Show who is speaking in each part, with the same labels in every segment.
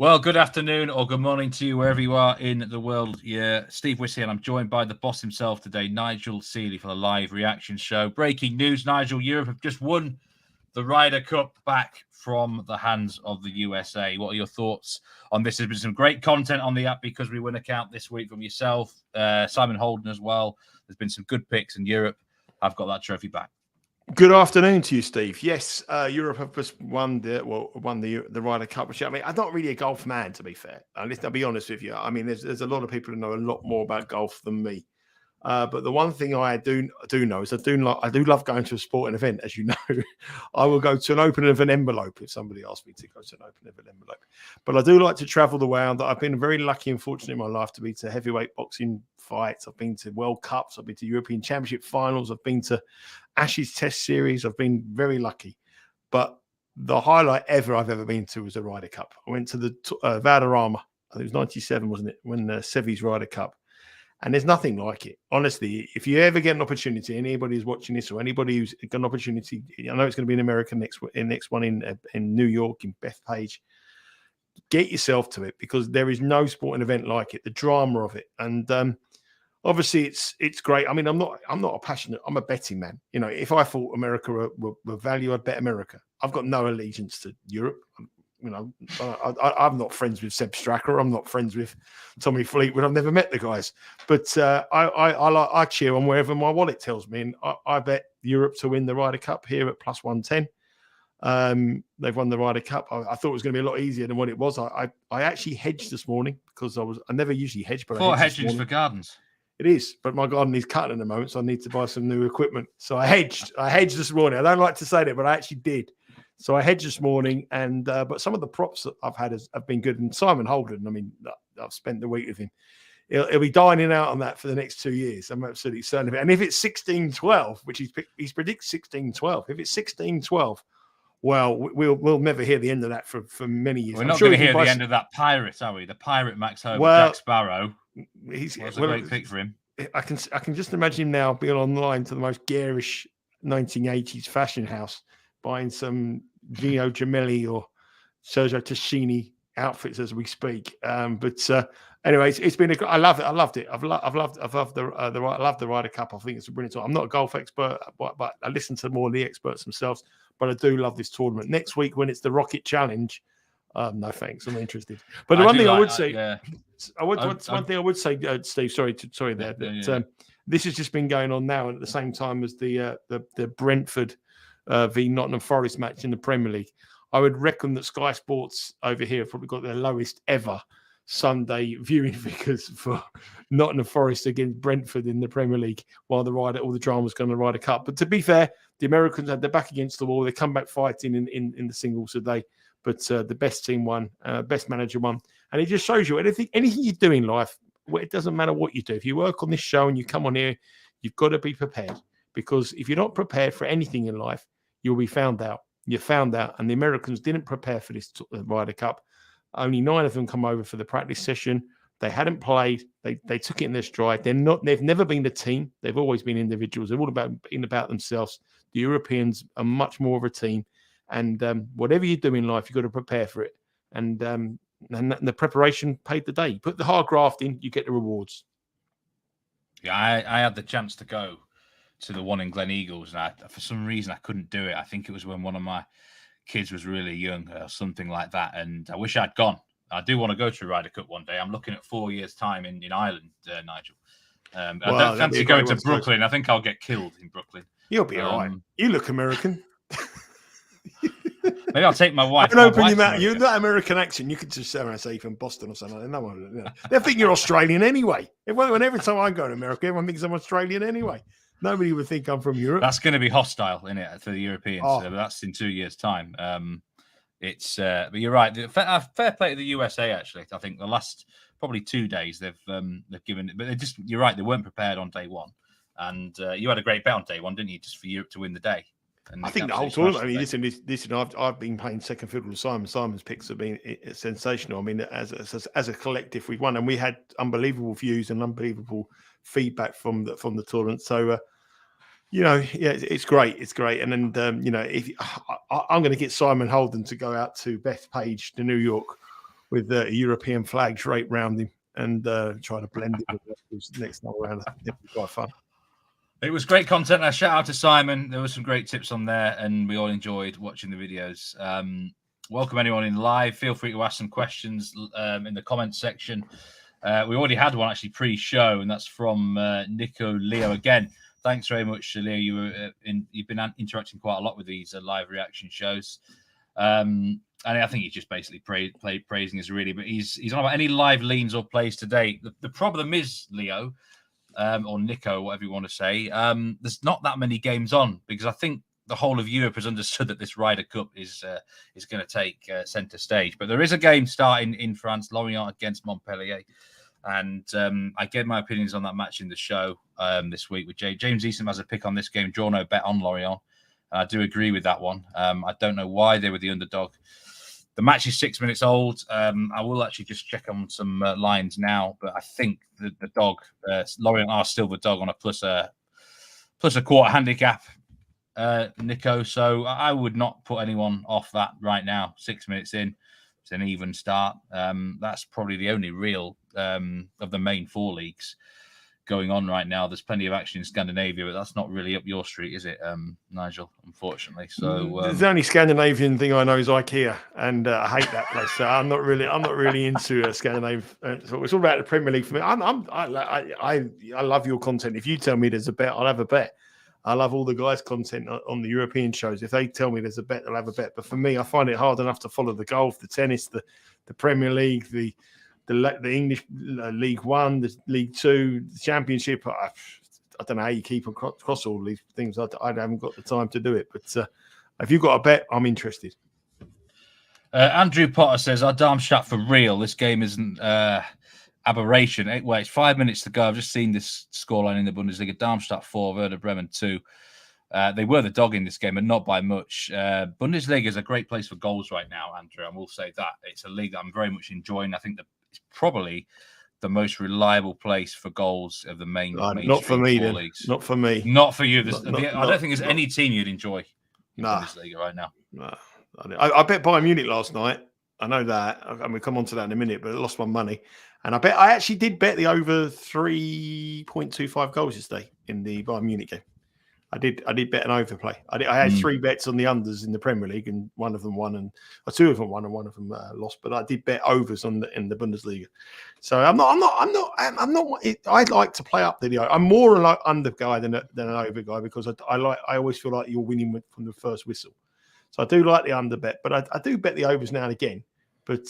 Speaker 1: Well, good afternoon or good morning to you, wherever you are in the world. Yeah, Steve Wyss here, and I'm joined by the boss himself today, Nigel Seeley, for the live reaction show. Breaking news, Nigel, Europe have just won the Ryder Cup back from the hands of the USA. What are your thoughts on this? There's been some great content on the app because we win account this week from yourself, Simon Holden as well. There's been some good picks, and Europe have got that trophy back.
Speaker 2: Good afternoon to you, Steve. Yes, Europe have just won the Ryder Cup. Which, I mean, I'm not really a golf man, to be fair. I'll be honest with you. I mean, there's a lot of people who know a lot more about golf than me. But the one thing I do know is I do love going to a sporting event. As you know, I will go to an opening of an envelope if somebody asks me to go to an opening of an envelope. But I do like to travel the world. I've been very lucky and fortunate in my life to be to heavyweight boxing fights. I've been to World Cups. I've been to European Championship finals. I've been to Ashes Test Series. I've been very lucky. But the highlight I've ever been to was the Ryder Cup. I went to the Valderrama. I think it was 97, wasn't it? When Sevy's Ryder Cup. And there's nothing like it. Honestly, if you ever get an opportunity, anybody who's watching this or anybody who's got an opportunity, I know it's going to be in America next one in New York, in Bethpage, get yourself to it because there is no sporting event like it, the drama of it. And obviously it's great. I mean, I'm not a betting man. You know, if I thought America were value, I'd bet America. I've got no allegiance to Europe. You know, I'm not friends with Seb Stracker. I'm not friends with Tommy Fleetwood. I've never met the guys, but I cheer on wherever my wallet tells me, and I bet Europe to win the Ryder Cup here at plus 110. They've won the Ryder Cup. I thought it was going to be a lot easier than what it was. I actually hedged this morning because I never usually hedge, but
Speaker 1: I hedging for gardens.
Speaker 2: It is, but my garden is cutting at the moment, so I need to buy some new equipment. So I hedged this morning. I don't like to say that, but I actually did. So I hedged this morning, and but some of the props that I've had have been good. And Simon Holden, I mean, I've spent the week with him. He'll be dining out on that for the next 2 years. I'm absolutely certain of it. And if it's 16-12, which he's predicts 16-12, if it's 16-12, well, we'll never hear the end of that for many years.
Speaker 1: We're not going to hear the end of that pirate, are we? The pirate Max Homer, Jack Sparrow. It's a great pick for him.
Speaker 2: I can just imagine him now being online to the most garish 1980s fashion house, buying some Gino Gemelli or Sergio Tacchini outfits as we speak. But anyways, it's been I love it. I loved it. I love the Ryder Cup. I think it's a brilliant tournament. I'm not a golf expert, but I listen to more of the experts themselves. But I do love this tournament. Next week when it's the Rocket Challenge, no thanks. I'm not interested. But the one thing I would say, one thing I would say, Steve. Sorry there. This has just been going on now, and at the same time as the Brentford v Nottingham Forest match in the Premier League. I would reckon that Sky Sports over here have probably got their lowest ever Sunday viewing figures for Nottingham Forest against Brentford in the Premier League, while all the drama's going to Ryder Cup. But to be fair, the Americans had their back against the wall. They come back fighting in the singles today. But the best team won, best manager won. And it just shows you anything you do in life, it doesn't matter what you do. If you work on this show and you come on here, you've got to be prepared. Because if you're not prepared for anything in life, you'll be found out. You're found out. And the Americans didn't prepare for this Ryder Cup. Only 9 of them come over for the practice session. They hadn't played. They took it in their stride. They've never been a team. They've always been individuals. They're all about themselves. The Europeans are much more of a team. And whatever you do in life, you've got to prepare for it. And the preparation paid the day. You put the hard graft in, you get the rewards.
Speaker 1: Yeah, I had the chance to go to the one in Glen Eagles, and for some reason I couldn't do it. I think it was when one of my kids was really young or something like that, and I wish I'd gone. I do want to go to a Ryder Cup one day. I'm looking at 4 years' time in Ireland, Nigel. I don't fancy going to Brooklyn. I think I'll get killed in Brooklyn.
Speaker 2: You'll be all right. You look American.
Speaker 1: Maybe I'll take my wife.
Speaker 2: Don't open your mouth. You've got American accent. You could just say, you're from Boston or something. No one, they think you're Australian anyway. Every time I go to America, everyone thinks I'm Australian anyway. Nobody would think I'm from Europe.
Speaker 1: That's going to be hostile, isn't it, for the Europeans? But that's in 2 years' time. But you're right. Fair play to the USA. Actually, I think the last probably 2 days they've given it. But you're right. They weren't prepared on day one, and you had a great bet on day one, didn't you? Just for Europe to win the day.
Speaker 2: And I think the whole tournament. I mean, listen. I've been playing second fiddle with Simon. Simon's picks have been sensational. I mean, as a collective, we've won, and we had unbelievable views and unbelievable feedback from the tournament. So, it's great. It's great. And then, if I'm going to get Simon Holden to go out to Bethpage to New York with European flags draped round him and try to blend it with the next time around. It'd be quite fun.
Speaker 1: It was great content. A shout out to Simon. There were some great tips on there, and we all enjoyed watching the videos. Welcome anyone in live. Feel free to ask some questions in the comments section. We already had one actually pre-show, and that's from Nico Leo again. Thanks very much, Leo. You've been interacting quite a lot with these live reaction shows, and I think he's just basically praising us really. But he's on about any live leans or plays today. The problem is, Leo, or Nico, whatever you want to say, there's not that many games on, because I think the whole of Europe has understood that this Ryder Cup is going to take centre stage. But there is a game starting in France, Lorient against Montpellier. And I gave my opinions on that match in the show this week with James Easton has a pick on this game, draw no bet on Lorient. I do agree with that one. I don't know why they were the underdog. The match is 6 minutes old. I will actually just check on some lines now, but I think the dog, Lorient are still the dog on a plus a quarter handicap, Nico. So I would not put anyone off that right now. 6 minutes in, it's an even start. That's probably the only real of the main four leagues going on right now. There's plenty of action in Scandinavia, but that's not really up your street, is it, Nigel? Unfortunately. So
Speaker 2: the only Scandinavian thing I know is IKEA, and I hate that place. So I'm not really into Scandinavia. So it's all about the Premier League for me. I love your content. If you tell me there's a bet, I'll have a bet. I love all the guys' content on the European shows. If they tell me there's a bet, I'll have a bet. But for me, I find it hard enough to follow the golf, the tennis, the Premier League, the English League One, the League Two, the Championship. I don't know how you keep across all these things. I haven't got the time to do it. But if you've got a bet, I'm interested.
Speaker 1: Andrew Potter says, "Are Darmstadt for real? This game isn't aberration." Well, it's 5 minutes to go. I've just seen this scoreline in the Bundesliga. Darmstadt 4, Werder Bremen 2. They were the dog in this game, and not by much. Bundesliga is a great place for goals right now, Andrew. I will say that. It's a league that I'm very much enjoying. I think that it's probably the most reliable place for goals of the main.
Speaker 2: Not for me, then. Leagues. Not for me.
Speaker 1: Not for you. I don't think there's any team you'd enjoy in Bundesliga right now.
Speaker 2: No. I bet Bayern Munich last night. I know that. And we'll come on to that in a minute, but I lost my money. And I actually did bet the over 3.25 goals this day in the Bayern Munich game. I did bet an overplay. I had 3 bets on the unders in the Premier League, and one of them won, or 2 of them won, and one of them lost. But I did bet overs in the Bundesliga. So I'm not. I like to play up the. I'm more an under guy than an over guy, because I always feel like you're winning from the first whistle. So I do like the under bet, but I do bet the overs now and again. But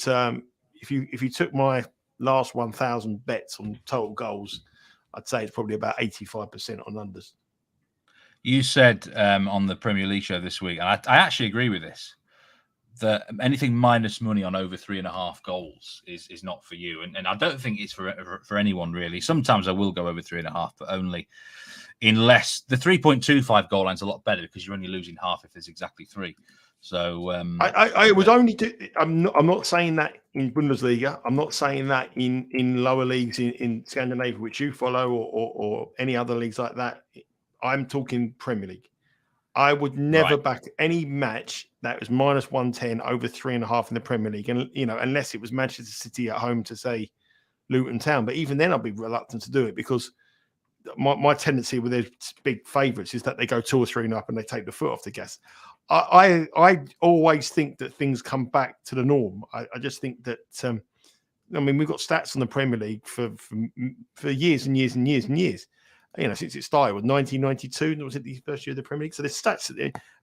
Speaker 2: if you took my last 1,000 bets on total goals, I'd say it's probably about 85% on unders.
Speaker 1: You said on the Premier League show this week, and I actually agree with this, that anything minus money on over 3.5 goals is not for you. And I don't think it's for anyone, really. Sometimes I will go over 3.5, but only unless the 3.25 goal line's a lot better, because you're only losing half if there's exactly 3. So
Speaker 2: I was only. I'm not saying that in Bundesliga. I'm not saying that in lower leagues in Scandinavia, which you follow, or any other leagues like that. I'm talking Premier League. I would never back any match that was minus 110 over 3.5 in the Premier League, and unless it was Manchester City at home to say Luton Town. But even then, I'd be reluctant to do it, because my tendency with their big favourites is that they go 2 or 3 up and they take the foot off the gas. I always think that things come back to the norm. I just think that we've got stats on the Premier League for years and years and years and years. Since it started with 1992, was it the first year of the Premier League? So the stats,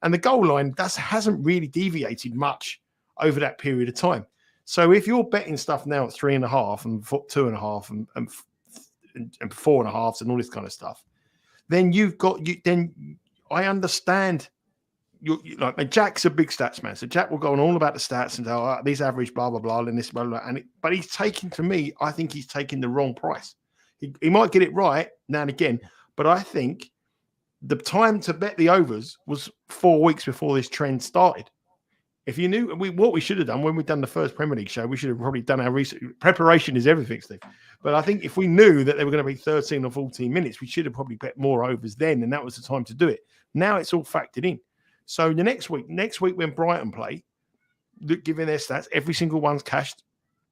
Speaker 2: and the goal line hasn't really deviated much over that period of time. So if you're betting stuff now at 3.5 and 2.5 and 4.5 and all this kind of stuff, then I understand. Like Jack's a big stats man, so Jack will go on all about the stats and tell these average blah blah blah and this blah blah. But he's taking, to me, I think he's taking the wrong price. He might get it right now and again, but I think the time to bet the overs was 4 weeks before this trend started. If you knew what we should have done when we'd done the first Premier League show, we should have probably done our research. Preparation is everything, Steve. But I think if we knew that they were going to be 13 or 14 minutes, we should have probably bet more overs then, and that was the time to do it. Now it's all factored in. So the next week when Brighton play, given their stats, every single one's cashed.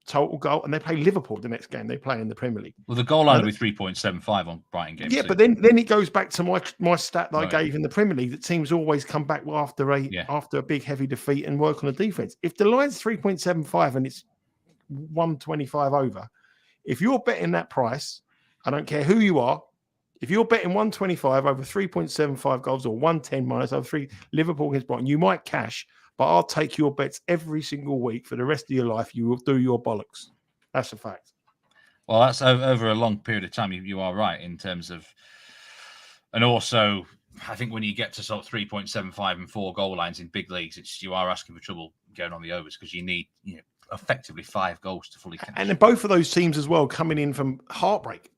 Speaker 2: total goal, and they play Liverpool the next game they play in the Premier League.
Speaker 1: Well, the goal line will be 3.75 on Brighton games.
Speaker 2: Yeah, but then it goes back to my stat that I gave in the Premier League that teams always come back after a big heavy defeat and work on the defense. If the line's 3.75 and it's 125 over, if you're betting that price, I don't care who you are. If you're betting 125 over 3.75 goals or 110 minus over 3 Liverpool against Brighton, you might cash, but I'll take your bets every single week for the rest of your life. You will do your bollocks. That's a fact.
Speaker 1: Well, that's over a long period of time. You are right in terms of, and also I think when you get to sort of 3.75 and 4 goal lines in big leagues, you are asking for trouble going on the overs because you need effectively 5 goals to fully cash.
Speaker 2: And then both of those teams as well coming in from heartbreak.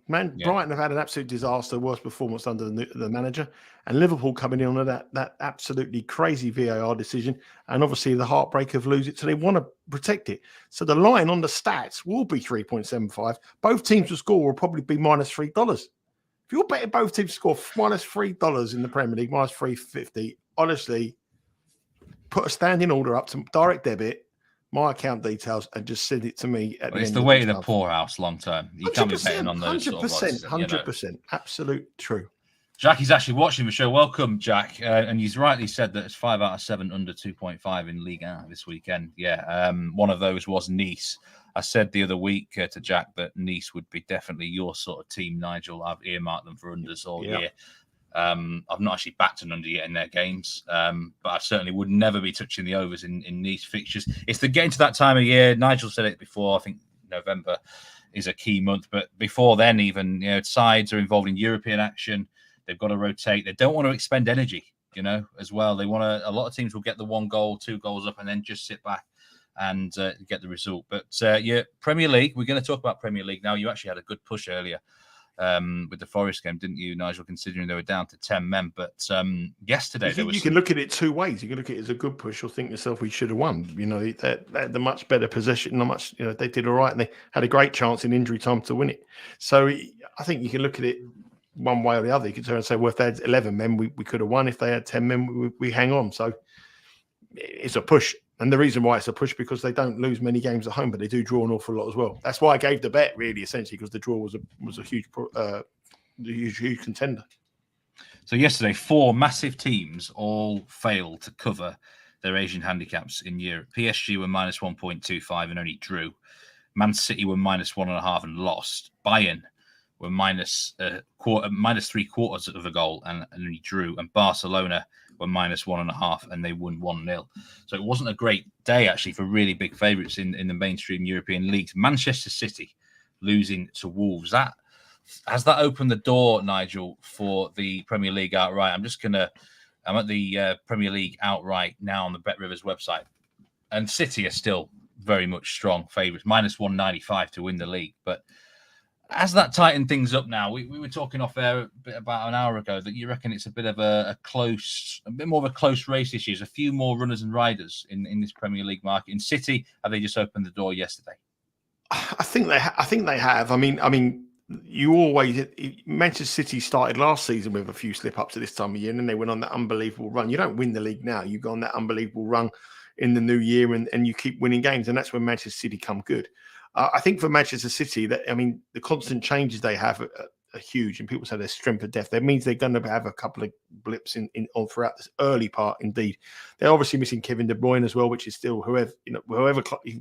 Speaker 2: Brighton have had an absolute disaster, worst performance under the manager, and Liverpool coming in on that absolutely crazy VAR decision, and obviously the heartbreak of losing it, so they want to protect it. So the line on the stats will be 3.75. Both teams to score will probably be minus $3. If you're betting both teams to score minus $3 in the Premier League, minus 3.50, honestly, put a standing order up to direct debit, my account details, and just send it to me.
Speaker 1: It's the way of the poorhouse long term. You can't be betting on those
Speaker 2: 100%, 100%, absolute true.
Speaker 1: Jack is actually watching the show. Welcome, Jack. And he's rightly said that it's 5 out of 7 under 2.5 in Ligue 1 this weekend. Yeah, one of those was Nice. I said the other week to Jack that Nice would be definitely your sort of team, Nigel. I've earmarked them for unders all year. I've not actually backed an under yet in their games, but I certainly would never be touching the overs in Nice fixtures. It's the getting to that time of year. Nigel said it before. I think November is a key month, but before then, even sides are involved in European action. They've got to rotate. They don't want to expend energy, as well. They want to. A lot of teams will get the 1 goal, 2 goals up, and then just sit back and get the result. But Premier League. We're going to talk about Premier League now. You actually had a good push earlier. With the Forest game, didn't you, Nigel, considering they were down to 10 men? But yesterday...
Speaker 2: You can look at it 2 ways. You can look at it as a good push or think to yourself, we should have won. They had the much better possession, they did all right, and they had a great chance in injury time to win it. So I think you can look at it one way or the other. You could turn and say, well, if they had 11 men, we could have won. If they had 10 men, we hang on. So it's a push. And the reason why it's a push because they don't lose many games at home, but they do draw an awful lot as well. That's why I gave the bet, really, essentially, because the draw was a huge contender.
Speaker 1: So yesterday, 4 massive teams all failed to cover their Asian handicaps in Europe. PSG were minus 1.25 and only drew. Man City were minus 1.5 and lost. Bayern were minus 3/4 of a goal and only drew. And Barcelona were minus 1.5 and they won 1-0. So it wasn't a great day, actually, for really big favourites in the mainstream European leagues. Manchester City losing to Wolves. Has that opened the door, Nigel, for the Premier League outright? I'm at the Premier League outright now on the BetRivers website. And City are still very much strong favourites, minus 195 to win the league. But has that tightened things up now? We were talking off air a bit about an hour ago that you reckon it's a bit of a bit more of a close race this year. There's a few more runners and riders in this Premier League market. In City, have they just opened the door yesterday?
Speaker 2: I think they have. I mean, you always Manchester City started last season with a few slip-ups at this time of year, and then they went on that unbelievable run. You don't win the league now. You go on that unbelievable run in the new year, and you keep winning games, and that's when Manchester City come good. I think for Manchester City, the constant changes they have are huge, and people say their strength of depth. That means they're going to have a couple of blips in throughout this early part. Indeed, they're obviously missing Kevin De Bruyne as well, which is still whoever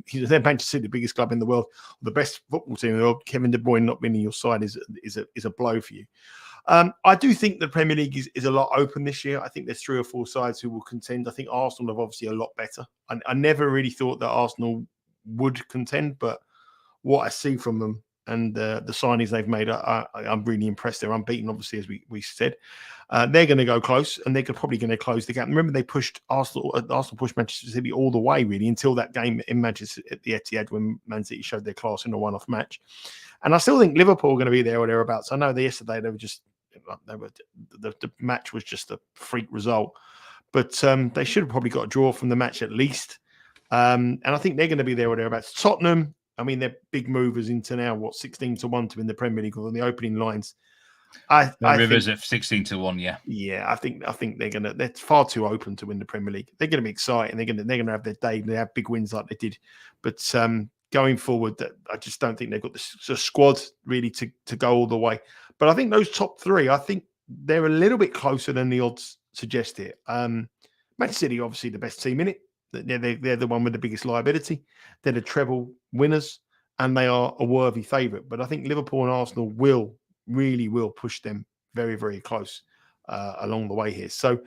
Speaker 2: he's Manchester City, the biggest club in the world, the best football team in the world. Kevin De Bruyne not being in your side is a blow for you. I do think the Premier League is a lot open this year. I think there's 3 or 4 sides who will contend. I think Arsenal have obviously a lot better. I never really thought that Arsenal would contend, but what I see from them and the signings they've made, I'm really impressed. They're unbeaten, obviously, as we said. They're going to go close, and they're probably going to close the gap. Remember, they pushed Arsenal pushed Manchester City all the way, really, until that game in Manchester at the Etihad when Man City showed their class in a one-off match. And I still think Liverpool are going to be there or thereabouts. I know that yesterday the match was just a freak result, but they should have probably got a draw from the match at least. And I think they're going to be there or thereabouts. Tottenham, they're big movers into now 16-1 to win the Premier League on the opening lines.
Speaker 1: Rivers at 16-1, yeah.
Speaker 2: Yeah, I think they're far too open to win the Premier League. They're going to be exciting. They're going to have their day. They have big wins like they did, but going forward, that I just don't think they've got the squad really to go all the way. But I think those top three, I think they're a little bit closer than the odds suggest here. Man City, obviously the best team in it. They're the one with the biggest liability. They're the treble winners, and they are a worthy favourite. But I think Liverpool and Arsenal will push them very, very close along the way here. So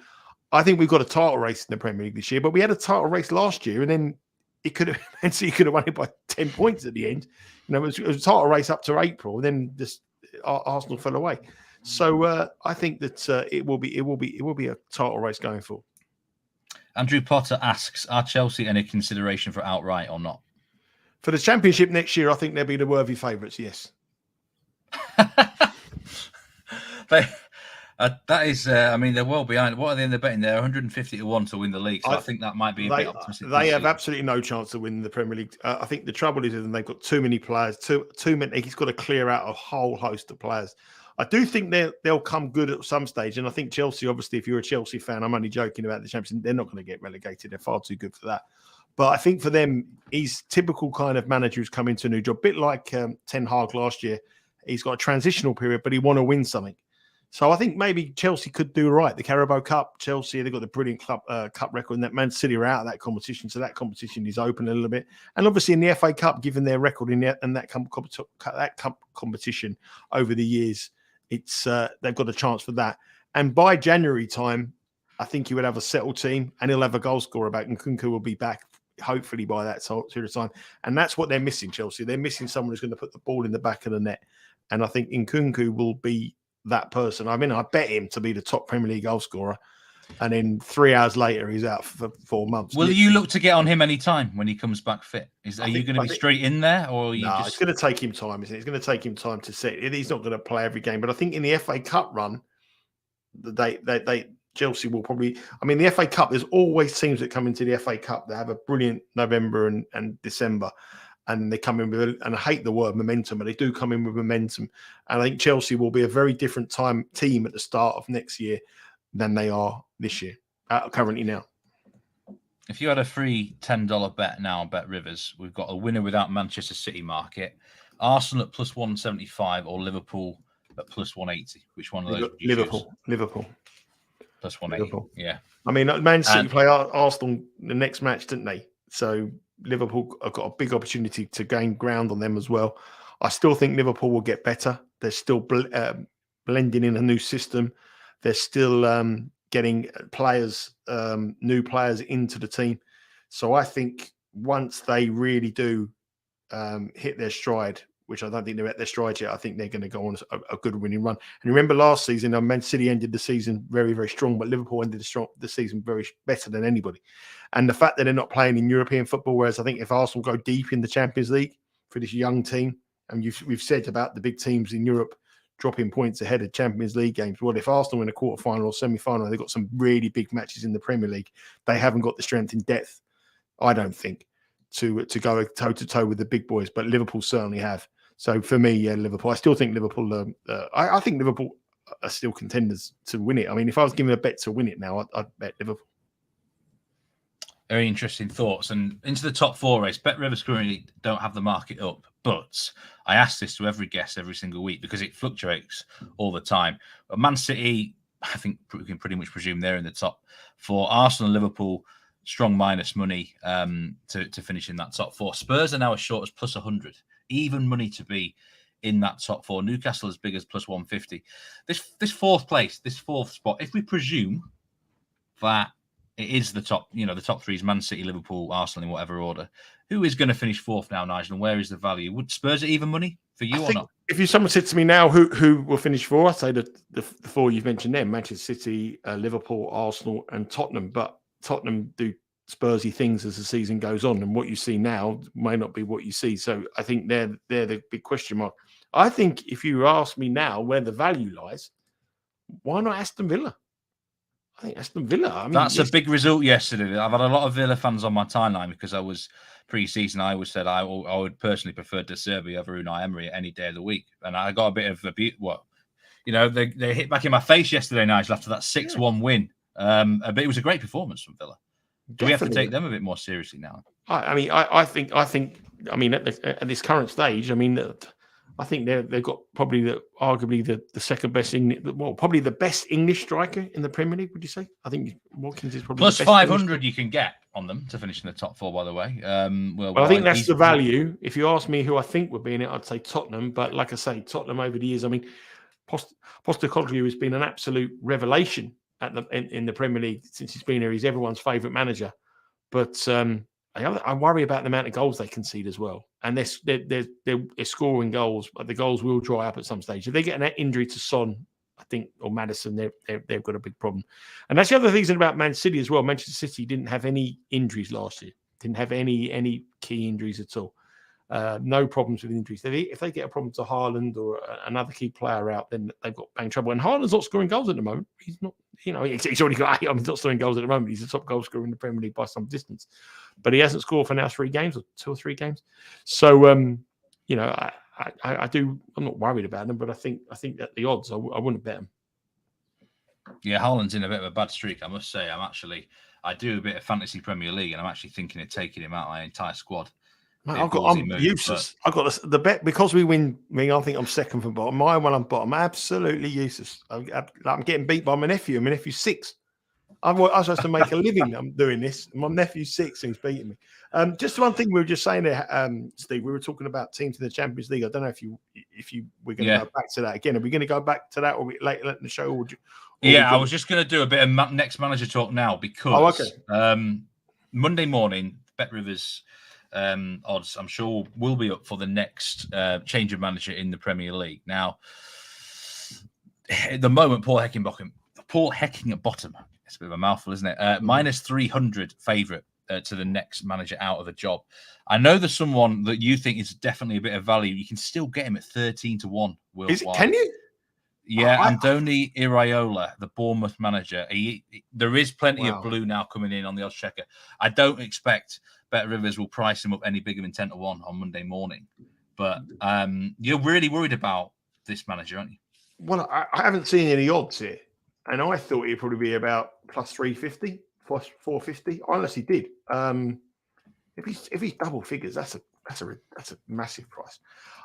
Speaker 2: I think we've got a title race in the Premier League this year, but we had a title race last year, and then it could have won it by 10 points at the end. It was a title race up to April, and then just Arsenal fell away. So I think that it will be a title race going forward.
Speaker 1: Andrew Potter asks, are Chelsea any consideration for outright or not?
Speaker 2: For the Championship next year, I think they'll be the worthy favourites, yes.
Speaker 1: That is, I mean, they're well behind. What are they in the betting? They're 150 to 1 to win the league. So I think that might be a bit optimistic.
Speaker 2: They have absolutely no chance to win the Premier League. I think the trouble is they've got too many players. Too many. He's got to clear out a whole host of players. I do think they'll come good at some stage. And I think Chelsea, obviously, if you're a Chelsea fan, I'm only joking about the Champions. They're not going to get relegated. They're far too good for that. But I think for them, he's typical kind of manager who's come into a new job. A bit like Ten Hag last year. He's got a transitional period, but he want to win something. So I think maybe Chelsea could do right. The Carabao Cup, Chelsea, they've got the brilliant cup record, and that Man City are out of that competition. So that competition is open a little bit. And obviously in the FA Cup, given their record in that cup competition over the years, it's they've got a chance for that. And by January time, I think he would have a settled team, and he'll have a goal scorer back, and Nkunku will be back hopefully by that period of time. And that's what they're missing, Chelsea. They're missing someone who's going to put the ball in the back of the net. And I think Nkunku will be that person. I mean, I bet him to be the top Premier League goal scorer, and then 3 hours later he's out for 4 months.
Speaker 1: Will you look to get on him any time when he comes back fit? Are you going to be straight in there, or
Speaker 2: it's going to take him time, isn't it? It's going to take him time to set. He's not going to play every game, but I think in the FA Cup run, Chelsea will probably. I mean, the FA Cup. There's always teams that come into the FA Cup that have a brilliant November and December. And they come in with, and I hate the word momentum, but they do come in with momentum. And I think Chelsea will be a very different team at the start of next year than they are this year, currently now.
Speaker 1: If you had a free $10 bet now on Bet Rivers, we've got a winner without Manchester City market, Arsenal at plus 175 or Liverpool at plus 180. Which one of those?
Speaker 2: Liverpool.
Speaker 1: Plus 180. Yeah.
Speaker 2: I mean, Man City play Arsenal the next match, didn't they? So Liverpool have got a big opportunity to gain ground on them as well. I still think Liverpool will get better. They're still blending in a new system. They're still getting players, new players into the team. So I think once they really do hit their stride, which I don't think they're at their stride yet, I think they're going to go on a good winning run. And remember last season, Man City ended the season very, very strong, but Liverpool ended the season better than anybody. And the fact that they're not playing in European football, whereas I think if Arsenal go deep in the Champions League for this young team, and we've said about the big teams in Europe dropping points ahead of Champions League games. Well, if Arsenal win a quarterfinal or semi-final, they've got some really big matches in the Premier League. They haven't got the strength in depth, I don't think, to go toe-to-toe with the big boys, but Liverpool certainly have. So for me, yeah, Liverpool. I still think Liverpool. I think Liverpool are still contenders to win it. I mean, if I was giving a bet to win it now, I'd bet Liverpool.
Speaker 1: Very interesting thoughts. And into the top four race, Bet Rivers currently don't have the market up, but I ask this to every guest every single week because it fluctuates all the time. But Man City, I think we can pretty much presume they're in the top four. Arsenal and Liverpool, strong minus money to finish in that top four. Spurs are now as short as plus 100. Even money to be in that top four. Newcastle as big as plus 150. This fourth place, this fourth spot, if we presume that it is the top, the top three is Man City, Liverpool, Arsenal in whatever order, who is going to finish fourth now, Nigel, and where is the value? Would Spurs at even money for you or not?
Speaker 2: If someone said to me now who will finish fourth, I'd say the four you've mentioned there, Manchester City, Liverpool, Arsenal and Tottenham. But Tottenham do Spursy things as the season goes on, and what you see now may not be what you see. So I think they're the big question mark. I think if you ask me now where the value lies, why not Aston Villa? I think Aston Villa. I mean,
Speaker 1: that's a big result yesterday. I've had a lot of Villa fans on my timeline because I was pre-season. I always said I would personally prefer De Zerbi over Unai Emery any day of the week, and I got a bit of abuse. They hit back in my face yesterday, Nigel, after that 6-1 win. But it was a great performance from Villa. Do we have to take them a bit more seriously now?
Speaker 2: I think. I mean, at this current stage, I mean, I think they've got probably arguably the second best, probably the best English striker in the Premier League. Would you say? I think Watkins is probably
Speaker 1: plus
Speaker 2: the best
Speaker 1: 500 you can get on them to finish in the top four. By the way,
Speaker 2: well, I think that's the value. If you ask me who I think would be in it, I'd say Tottenham. But like I say, Tottenham over the years, I mean, Postecoglou has been an absolute revelation in the Premier League since he's been here. He's everyone's favourite manager. But I worry about the amount of goals they concede as well. And they're scoring goals, but the goals will dry up at some stage. If they get an injury to Son, I think, or Maddison, they've got a big problem. And that's the other thing about Man City as well. Manchester City didn't have any injuries last year. Didn't have any key injuries at all. No problems with injuries. If they get a problem to Haaland or another key player out, then they've got bang trouble. And Haaland's not scoring goals at the moment. He's not, he's already got. He's not scoring goals at the moment. He's the top goal scorer in the Premier League by some distance, but he hasn't scored for now 3 games or 2 or 3 games. So, I'm not worried about them, but I think at the odds, I wouldn't bet them.
Speaker 1: Yeah, Haaland's in a bit of a bad streak, I must say. I do a bit of fantasy Premier League, and I'm actually thinking of taking him out of my entire squad.
Speaker 2: I'm useless. I've got the bet because we win. I think I'm second from bottom. My one, I'm bottom. Absolutely useless. I'm getting beat by my nephew. My nephew's 6. I was supposed to make a living. I'm doing this. My nephew's 6 and he's beating me. Just one thing we were just saying there, Steve. We were talking about teams in the Champions League. I don't know if we're going to go back to that again. Are we going to go back to that, or later in the show?
Speaker 1: I was just going to do a bit of next manager talk now because Monday morning, Bet Rivers. Odds, I'm sure, will be up for the next change of manager in the Premier League. Now, at the moment, Paul Heckingbottom, it's a bit of a mouthful, isn't it? Minus 300 favourite to the next manager out of a job. I know there's someone that you think is definitely a bit of value. You can still get him at 13-1 worldwide.
Speaker 2: Can you?
Speaker 1: Yeah, Andoni Iraola, the Bournemouth manager. There is plenty of blue now coming in on the odds checker. I don't expect Bet Rivers will price him up any bigger than 10-1 on Monday morning. But you're really worried about this manager, aren't you?
Speaker 2: Well, I haven't seen any odds here. And I thought he'd probably be about plus 350, plus 450. I honestly did. If he's double figures, that's a massive price.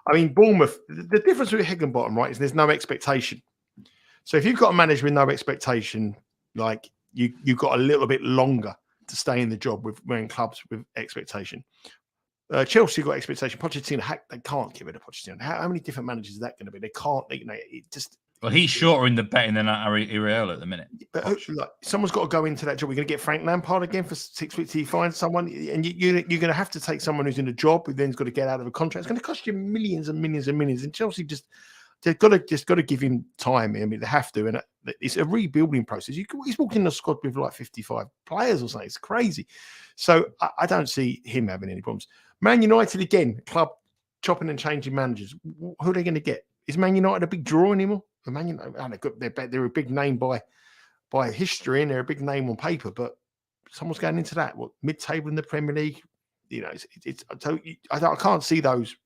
Speaker 2: I mean, Bournemouth, the difference with Heckingbottom, right, is there's no expectation. So if you've got a manager with no expectation, like you've got a little bit longer to stay in the job with wearing clubs with expectation. Chelsea got expectation. Pochettino, they can't give it to Pochettino. How many different managers is that going to be? They can't. It just.
Speaker 1: Well, he's shorter in the betting than Iraola at the minute.
Speaker 2: But someone's got to go into that job. We're going to get Frank Lampard again for 6 weeks. You find someone, and you're going to have to take someone who's in a job who then's got to get out of a contract. It's going to cost you millions and millions and millions. And Chelsea they've got to give him time. I mean, they have to, and it's a rebuilding process. He's walking the squad with like 55 players or something. It's crazy. So I don't see him having any problems. Man United again, club chopping and changing managers. Who are they going to get? Is Man United a big draw anymore? Man United, they're a big name by history, and they're a big name on paper. But someone's going into that. Mid-table in the Premier League? I can't see those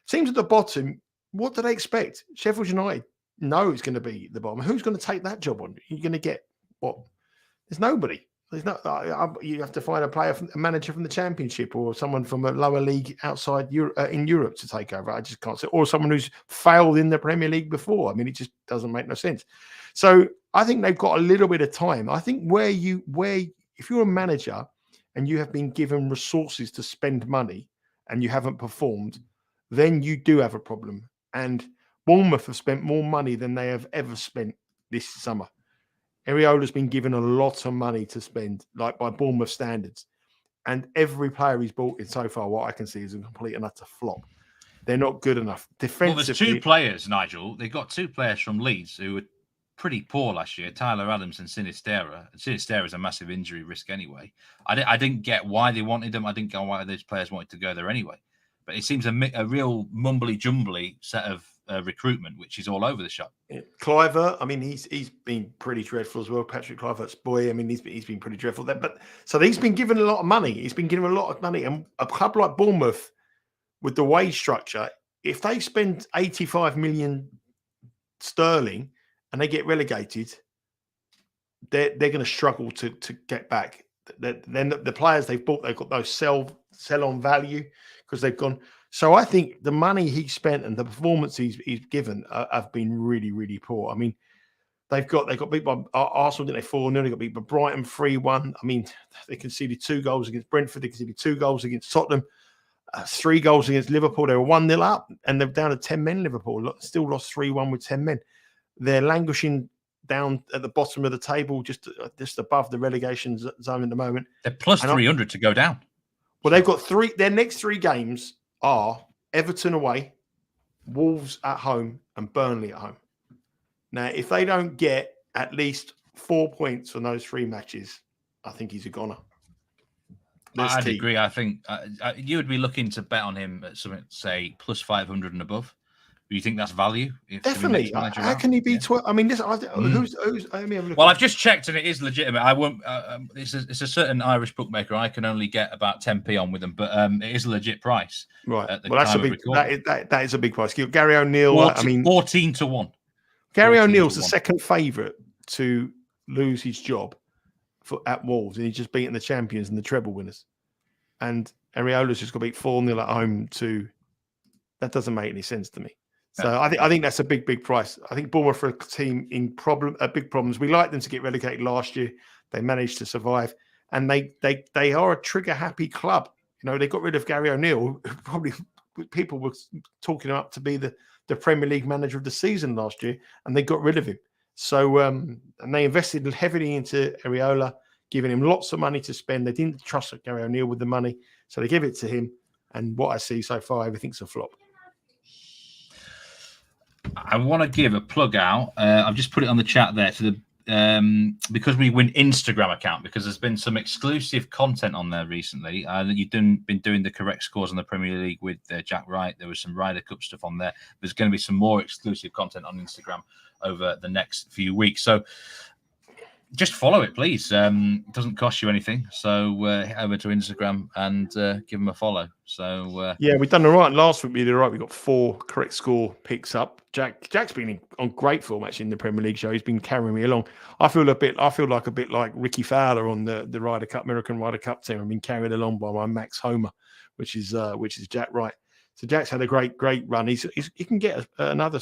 Speaker 2: teams at the bottom. What do they expect? Sheffield United know it's going to be the bottom. Who's going to take that job on? You're going to get what? There's nobody. There's no. You have to find a manager from the Championship or someone from a lower league outside in Europe to take over. I just can't see. Or someone who's failed in the Premier League before. I mean, it just doesn't make no sense. So I think they've got a little bit of time. I think if you're a manager and you have been given resources to spend money and you haven't performed, then you do have a problem. And Bournemouth have spent more money than they have ever spent this summer. Iraola's been given a lot of money to spend, like by Bournemouth standards. And every player he's bought in so far, what I can see, is a complete and utter flop. They're not good enough. Defensively,
Speaker 1: well, there's 2 players, Nigel. They've got 2 players from Leeds who were pretty poor last year, Tyler Adams and Sinistera. Sinistera is a massive injury risk anyway. I didn't get why they wanted them. I didn't get why those players wanted to go there anyway. But it seems a real mumbly-jumbly set of recruitment, which is all over the shop.
Speaker 2: Cliver, I mean, he's been pretty dreadful as well. Patrick Clivert's boy, I mean, he's been pretty dreadful there. But so he's been given a lot of money. He's been given a lot of money. And a club like Bournemouth, with the wage structure, if they spend 85 million sterling and they get relegated, they're going to struggle to get back. then the players they've bought, they've got those sell on value because they've gone. So I think the money he spent and the performance he's given have been really, really poor. I mean, they got beat by Arsenal, didn't they? 4-0. They got beat by Brighton 3-1. I mean, they conceded 2 goals against Brentford. They conceded 2 goals against Tottenham, 3 goals against Liverpool. They were 1-0 up, and they're down to 10 men. Liverpool still lost 3-1 with 10 men. They're languishing down at the bottom of the table, just above the relegation zone at the moment.
Speaker 1: They're plus 300 to go down.
Speaker 2: Well, they've got 3. Their next 3 games are Everton away, Wolves at home, and Burnley at home. Now, if they don't get at least 4 points from those 3 matches, I think he's a goner.
Speaker 1: I'd agree. I think you would be looking to bet on him at something, say, plus 500 and above. Do you think that's value?
Speaker 2: Definitely. How can he be 12? I mean, who's? Let me have a look.
Speaker 1: Well, I've just checked and it is legitimate. I won't. It's a certain Irish bookmaker. I can only get about 10p on with them, but it is a legit price.
Speaker 2: Right. Well, that's a big. That is a big price. Gary O'Neill.
Speaker 1: 14-1.
Speaker 2: Gary O'Neill's the second favourite to lose his job at Wolves, and he's just beaten the champions and the treble winners. And Areola's just got beat 4-0 at home to. That doesn't make any sense to me. So I think that's a big price. I think Bournemouth are a team in big problems. We liked them to get relegated last year. They managed to survive, and they are a trigger happy club. You know, they got rid of Gary O'Neill. Probably people were talking him up to be the Premier League manager of the season last year, and they got rid of him. So and they invested heavily into Areola, giving him lots of money to spend. They didn't trust Gary O'Neill with the money, so they gave it to him. And what I see so far, everything's a flop.
Speaker 1: I want to give a plug out. I've just put it on the chat there to the because we win Instagram account, because there's been some exclusive content on there recently. You've been doing the correct scores on the Premier League with Jack Wright. There was some Ryder Cup stuff on there. There's going to be some more exclusive content on Instagram over the next few weeks. So just follow it, please. It doesn't cost you anything. So head over to Instagram and give them a follow. So
Speaker 2: yeah, we've done all right. Last week we did all right. We got 4 correct score picks up. Jack's been on great form actually in the Premier League show. He's been carrying me along. I feel like a bit like Ricky Fowler on the Ryder Cup, American Ryder Cup team. I've been carried along by my Max Homer, which is Jack Wright. So Jack's had a great run. He can get another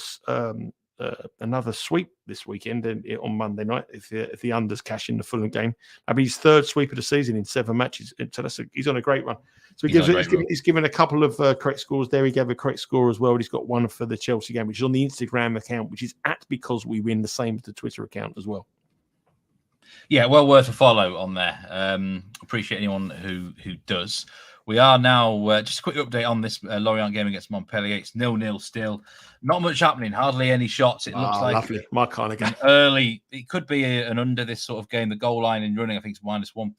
Speaker 2: sweep this weekend on Monday night if the unders cash in the Fulham game. I mean, his 3rd sweep of the season in 7 matches. So he's on a great run. So he's given a couple of correct scores there. He gave a correct score as well. He's got one for the Chelsea game, which is on the Instagram account, which is @because we win, the same as the Twitter account as well.
Speaker 1: Yeah, well worth a follow on there. Appreciate anyone who does. We are now, just a quick update on this Lorient game against Montpellier. It's 0-0 still. Not much happening, hardly any shots. It looks like
Speaker 2: lovely. My kind of game.
Speaker 1: Early, it could be an under this sort of game. The goal line in running, I think, is -1.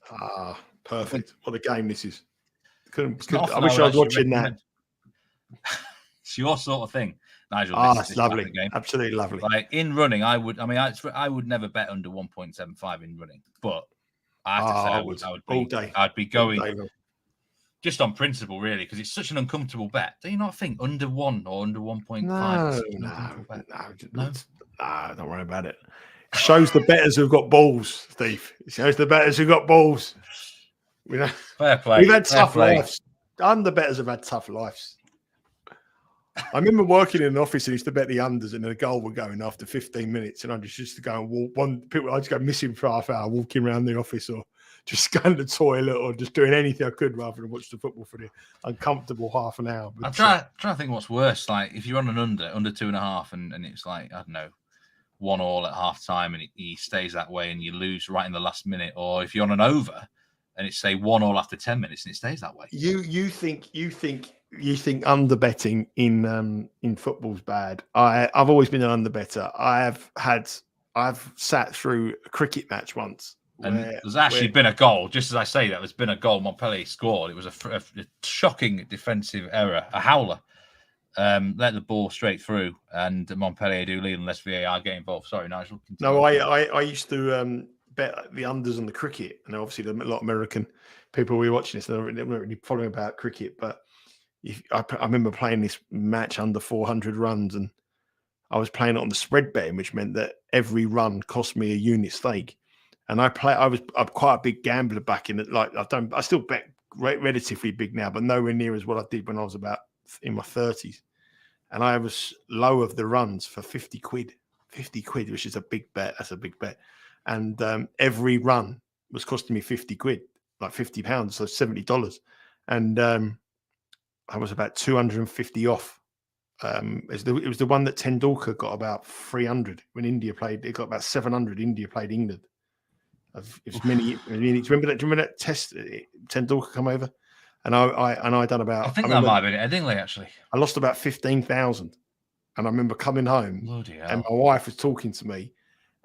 Speaker 2: Perfect. What a game this is. I wish I was watching that.
Speaker 1: It's your sort of thing, Nigel.
Speaker 2: It's lovely. Game. Absolutely lovely.
Speaker 1: Like in running, I would never bet under 1.75 in running, but I have to say I'd be going just on principle, really, because it's such an uncomfortable bet. Do you not think under 1 or under 1.5?
Speaker 2: No, don't worry about it. It shows the bettors who've got balls, Steve. It shows the bettors who've got balls.
Speaker 1: Fair play.
Speaker 2: We've had tough lives. The bettors have had tough lives. I remember working in an office and used to bet the unders, and the goal would go in after 15 minutes, and I just used to go and walk. I'd just go missing for half hour, walking around the office, or just going to the toilet, or just doing anything I could rather than watch the football for the uncomfortable half an hour.
Speaker 1: I'm trying to think what's worse. Like if you're on an under 2.5, and it's like, I don't know, 1-1 at half time, and he stays that way, and you lose right in the last minute, or if you're on an over and it's say 1-1 after 10 minutes and it stays that way.
Speaker 2: You think under betting in football's bad. I've always been an under better. I've sat through a cricket match once.
Speaker 1: And there's actually been a goal, just as I say that, there's been a goal Montpellier scored. It was a shocking defensive error, a howler. Let the ball straight through, and Montpellier do lead unless VAR get involved. Sorry, Nigel.
Speaker 2: No, I used to bet the unders on the cricket, and obviously a lot of American people were watching this. They're not really following about cricket, but I remember playing this match under 400 runs, and I was playing it on the spread betting, which meant that every run cost me a unit stake. And I'm quite a big gambler back in it. Like I still bet relatively big now, but nowhere near as what I did when I was about in my 30s. And I was low of the runs for 50 quid, which is a big bet. That's a big bet. And every run was costing me 50 quid, like £50, so $70. And I was about 250 off. It was the one that Tendulkar got about 300 when India played. It got about 700. India played England. Remember that test? Tendulkar come over, and I done about.
Speaker 1: I think that might have been at Headingley actually.
Speaker 2: I lost about 15,000, and I remember coming home, and my wife was talking to me,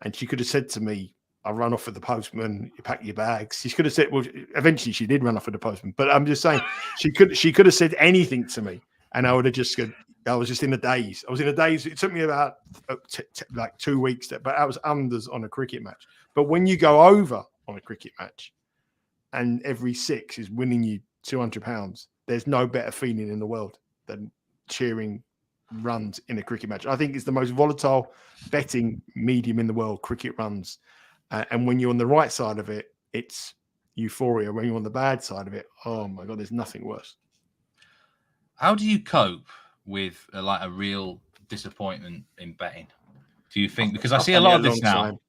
Speaker 2: and she could have said to me, "I run off with the postman. You pack your bags." She could have said, "Well, eventually she did run off with the postman," but I'm just saying she could have said anything to me, and I would have just said, I was just in a daze. It took me about like 2 weeks, but I was unders on a cricket match. But when you go over on a cricket match and every 6 is winning you £200, there's no better feeling in the world than cheering runs in a cricket match. I think it's the most volatile betting medium in the world, cricket runs. And when you're on the right side of it, it's euphoria. When you're on the bad side of it, oh my God, there's nothing worse.
Speaker 1: How do you cope with a real disappointment in betting? Do you think? Because I see a lot of this now.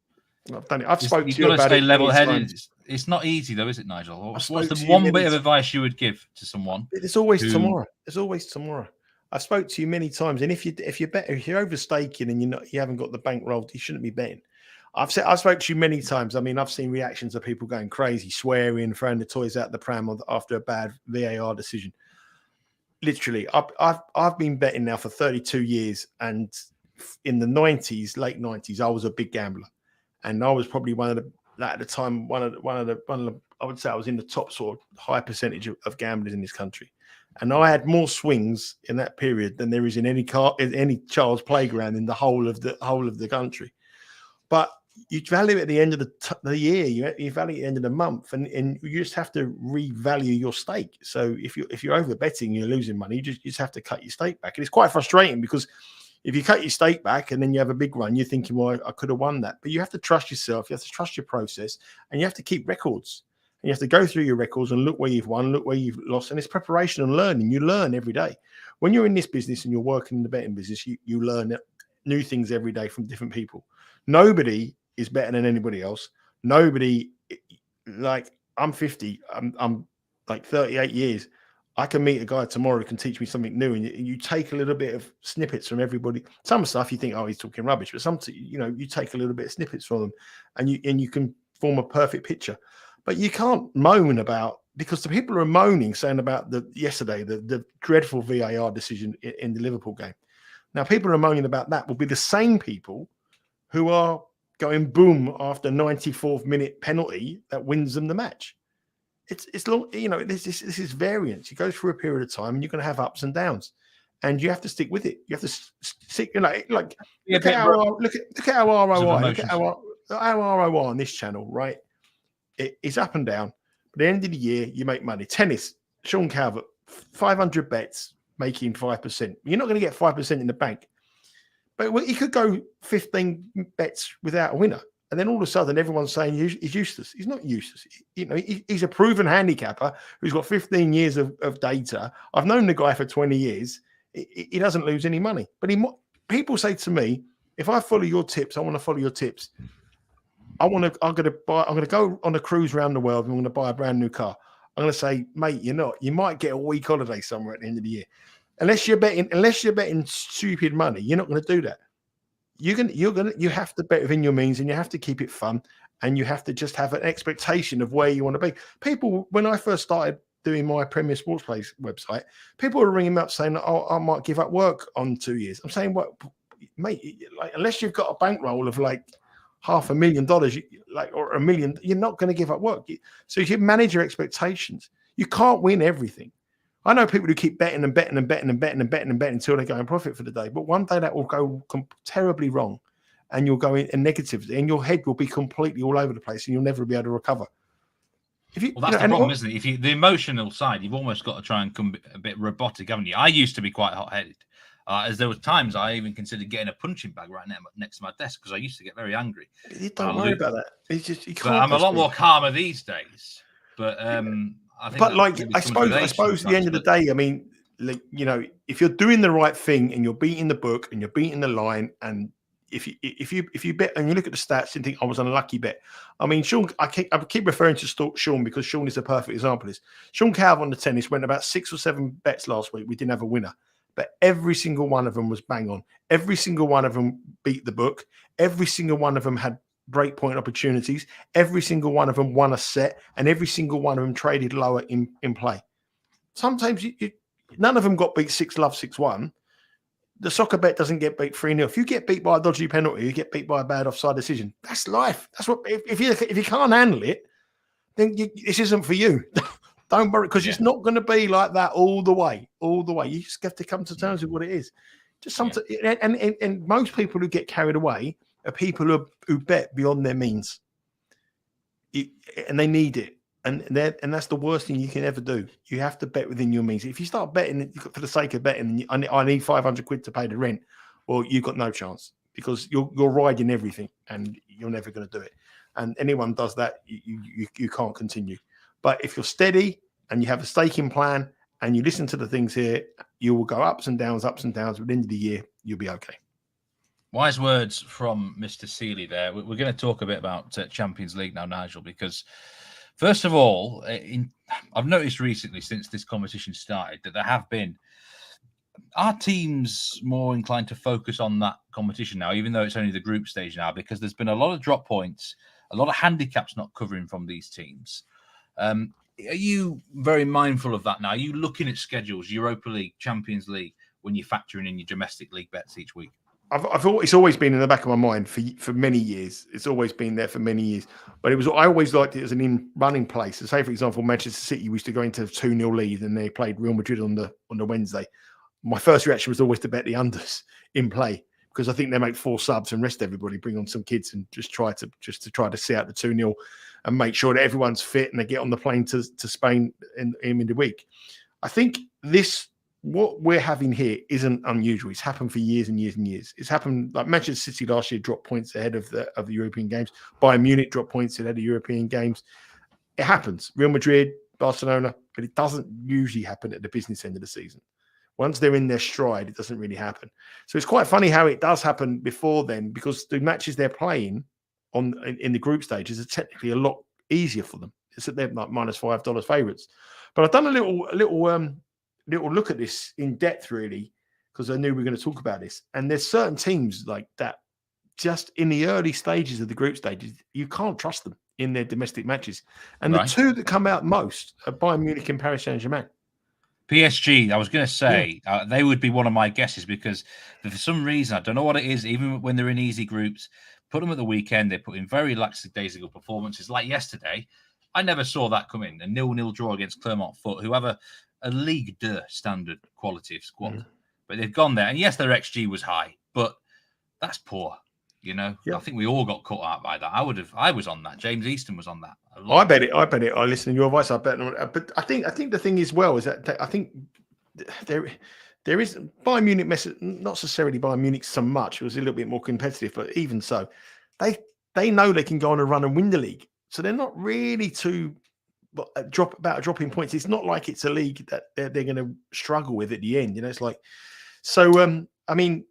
Speaker 2: I've done it. I've spoken to you about
Speaker 1: stay
Speaker 2: it.
Speaker 1: Level-headed. It's not easy though, is it, Nigel? What's the one bit of advice you would give to someone?
Speaker 2: There's always tomorrow. There's always tomorrow. I've spoke to you many times, and if you're overstaking and you haven't got the bankroll, you shouldn't be betting. I've spoke to you many times. I mean, I've seen reactions of people going crazy, swearing, throwing the toys out the pram after a bad VAR decision. Literally, I've been betting now for 32 years, and in the 90s, late 90s, I was a big gambler, and I was probably one of the I would say I was in the top sort of high percentage of gamblers in this country, and I had more swings in that period than there is in any child's playground in the whole of the country. But you value at the end of the year, you value at the end of the month, and you just have to revalue your stake. So if you're over betting, you're losing money. You just have to cut your stake back, and it's quite frustrating because if you cut your stake back and then you have a big run, you're thinking, well, I could have won that. But you have to trust yourself. You have to trust your process, and you have to keep records. And you have to go through your records and look where you've won, look where you've lost. And it's preparation and learning. You learn every day. When you're in this business and you're working in the betting business, you learn new things every day from different people. Nobody is better than anybody else. Nobody, like, I'm 50. I'm like 38 years. I can meet a guy tomorrow who can teach me something new, and you take a little bit of snippets from everybody. Some stuff you think, oh, he's talking rubbish, but some, you take a little bit of snippets from them, and you can form a perfect picture. But you can't moan about, because the people are moaning, saying about the dreadful VAR decision in the Liverpool game. Now, people are moaning about that will be the same people who are going boom after 94th minute penalty that wins them the match. It's long, this is variance. You go through a period of time and you're going to have ups and downs, and you have to stick with it. You have to stick, look at our ROI. Look at our ROI on this channel, right? It's up and down. But at the end of the year, you make money. Tennis, Sean Calvert, 500 bets, making 5%. You're not going to get 5% in the bank. But he could go 15 bets without a winner. And then all of a sudden, everyone's saying he's useless. He's not useless. He's a proven handicapper who's got 15 years of data. I've known the guy for 20 years. He doesn't lose any money. But people say to me, if I follow your tips, I want to follow your tips. I'm going to go on a cruise around the world, and I'm going to buy a brand new car. I'm going to say, mate, you're not. You might get a week holiday somewhere at the end of the year. Unless you're betting stupid money, you're not going to do that. You have to bet within your means, and you have to keep it fun, and you have to just have an expectation of where you want to be. People, when I first started doing my Premier Sports Plays website, people were ringing me up saying, "Oh, I might give up work on 2 years." I'm saying, "What, mate? Unless you've got a bankroll of like $500,000, or $1 million, you're not going to give up work." So you should manage your expectations. You can't win everything. I know people who keep betting and betting and betting and betting and betting and betting until they go in profit for the day. But one day that will go terribly wrong, and you'll go in negativity, and your head will be completely all over the place, and you'll never be able to recover.
Speaker 1: That's the problem, isn't it? The emotional side, you've almost got to try and come a bit robotic, haven't you? I used to be quite hot-headed. As there were times I even considered getting a punching bag right next to my desk because I used to get very angry.
Speaker 2: You don't worry about that. It's just you
Speaker 1: But
Speaker 2: can't.
Speaker 1: I'm a lot more calmer these days. But I think
Speaker 2: But
Speaker 1: that
Speaker 2: like,
Speaker 1: maybe
Speaker 2: I
Speaker 1: comes with age
Speaker 2: suppose at the end of the day, I mean, like, you know, if you're doing the right thing and you're beating the book and you're beating the line, and if you bet and you look at the stats and think I was on a lucky bet, I mean, Sean, I keep referring to Sean because Sean is a perfect example of this. Sean Cow on the tennis went about 6 or 7 bets last week. We didn't have a winner, but every single one of them was bang on. Every single one of them beat the book. Every single one of them had break point opportunities. Every single one of them won a set, and every single one of them traded lower in play. Sometimes none of them got beat 6-love, 6-1. The soccer bet doesn't get beat 3-0. If you get beat by a dodgy penalty, you get beat by a bad offside decision. That's life. That's what. If you can't handle it, then this isn't for you. Don't worry, because it's not going to be like that all the way. All the way. You just have to come to terms with what it is. Just sometimes, and most people who get carried away are people who bet beyond their means, and they need it, and that's the worst thing you can ever do. You have to bet within your means. If you start betting for the sake of betting, I need 500 quid to pay the rent, well, you've got no chance because you're riding everything, and you're never going to do it. And anyone does that, you can't continue. But if you're steady and you have a staking plan and you listen to the things here, you will go ups and downs. But at the end of the year, you'll be okay.
Speaker 1: Wise words from Mr. Seeley there. We're going to talk a bit about Champions League now, Nigel, because first of all, I've noticed recently since this competition started that there have been our teams more inclined to focus on that competition now, even though it's only the group stage now, because there's been a lot of drop points, a lot of handicaps not covering from these teams. Are you very mindful of that now? Are you looking at schedules, Europa League, Champions League, when you're factoring in your domestic league bets each week?
Speaker 2: It's always been in the back of my mind for many years. It's always been there for many years. But I always liked it as an in-running place. So say, for example, Manchester City used to go into 2-0 lead and they played Real Madrid on the Wednesday. My first reaction was always to bet the unders in play because I think they make 4 subs and rest everybody, bring on some kids and just try to see out the 2-0 and make sure that everyone's fit and they get on the plane to Spain in midweek. I think what we're having here isn't unusual. It's happened for years and years and years. It's happened like Manchester City last year dropped points ahead of the European games. Bayern Munich dropped points ahead of European games. It happens. Real Madrid, Barcelona, but it doesn't usually happen at the business end of the season. Once they're in their stride, it doesn't really happen. So it's quite funny how it does happen before then, because the matches they're playing in the group stages are technically a lot easier for them. It's that they're like -$5 favourites. But I've done a little look at this in depth, really, because I knew we were going to talk about this. And there's certain teams like that, just in the early stages of the group stages, you can't trust them in their domestic matches. And the two that come out most are Bayern Munich and Paris Saint-Germain.
Speaker 1: PSG, I was going to say, they would be one of my guesses because for some reason, I don't know what it is, even when they're in easy groups, put them at the weekend, they put in very lackadaisical performances. Like yesterday, I never saw that come in. A 0-0 draw against Clermont Foot, who have a Ligue 2 standard quality of squad. But they've gone there. And yes, their XG was high, but that's poor. You know, I think we all got cut out by that. I was on that. James Easton was on that.
Speaker 2: I bet it. I listen to your advice. I bet on it. But I think the thing is, well, is that I think there is Bayern Munich, not necessarily Bayern Munich so much. It was a little bit more competitive, but even so, they know they can go on a run and win the league. So they're not really too dropping points. It's not like it's a league that they're going to struggle with at the end. You know, it's like so. I mean.